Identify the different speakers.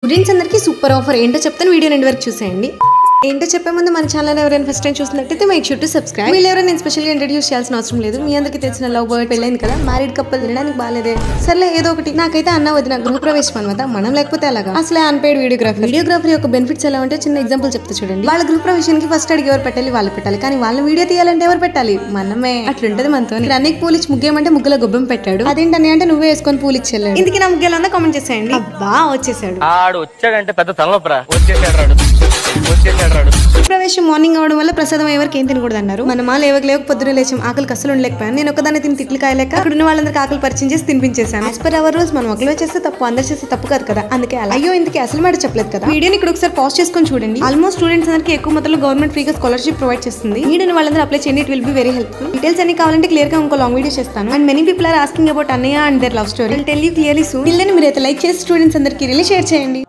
Speaker 1: Students అందరికీ super offer ఏంటో చెప్తాను, వీడియో ఎండ్ వరకు చూసేయండి. ఏంటో చెప్పే ముందు మన ఛానల్ ఎవరైనా ఫస్ట్ టైం చూసినట్టయితే మేక్ షూర్ టు సబ్స్క్రైబ్. వీళ్ళు ఎవరైనా నేను స్పెషల్గా ఇంట్రడ్యూస్ చేయాల్సిన అవసరం లేదు. మీ అందరికీ తెలిసిన లవ్ బర్డ్ పెళ్ళైంది కదా, మ్యారీడ్ కపుల్ తినడానికి బాగాలేదే, సర్లే ఏదో ఒకటి. నాకైతే అన్న వదిన గృహప్రవేశం అనమాట, మనం లేకపోతే అలాగా. అసలే అన్పేడ్ వీడియోగ్రఫీ యొక్క బెనిఫిట్స్ ఎలా ఉంటే చిన్న ఎగ్జాంపుల్ చెప్తా చూడండి. వాళ్ళ గృహప్రవేశానికి ఫస్ట్ అడిగి ఎవరు పెట్టాలి, వాళ్ళు పెట్టాలి. కానీ వాళ్ళ వీడియో తీయాలంటే ఎవరు పెట్టాలి, మనమే. అట్లుంటది మనతో. అన్నయ్య పూలు ఇచ్చి ముగ్గేమంటే ముగ్గుల గొబ్బెం పెట్టాడు. అదేంటని అంటే నువ్వే వేసుకొని పూలు ఇచ్చేళ్ళాడు. ఇందుకు నా ముగ్గేలా ఉందా కామెంట్ చేసేయండి. అబ్బా వచ్చేసాడు.
Speaker 2: వచ్చాడంటే పెద్ద తలనొప్పరా, వచ్చేసాడు.
Speaker 1: ప్రవేశం మార్నింగ్ అవడం వల్ల ప్రసాదం ఎవరికి ఏం తినకూడదు అన్నారు. మన మాలు లేక పొద్దున లేచాం, ఆకలి అసలు ఉండలేకపోయాను. నేను ఒకదాన్ని తిని తిట్లు కాయలేక అక్కడ ఉన్న వాళ్ళందరికీ ఆకలి పరిచయం చేసి తినిపించేసాను. యాజ్ పర్ అవర్ రూల్స్ మనం ఒకరిలో చేస్తే తప్పు, అందరు చేస్తే తప్పు కాదు కదా, అందుకే అలా. అయ్యో ఇందుకే అసలు మాట చెప్పలేదు కదా. వీడియోని ఇక్కడ ఒకసారి పాజ్ చేసుకొని చూడండి. ఆల్మోస్ట్ స్టూడెంట్స్ అందరికీ ఎక్కువ మొత్తంలో గవర్నమెంట్ ఫ్రీగా స్కాలర్షిప్ ప్రొవైడ్ చేస్తుంది. వీడియోని వాళ్ళందరూ అప్లై చేయండి, it will be very helpful. Details అన్ని కావాలంటే క్లియర్ గా ఇంకో లాంగ్ వీడియో చేస్తాను. And many people are asking about అన్నయ్య and their love story. Will tell you clearly soon. వీళ్ళని మీరైతే లైక్ చేసి స్టూడెంట్స్ అందరికీ రిలీ షేర్ చేయండి.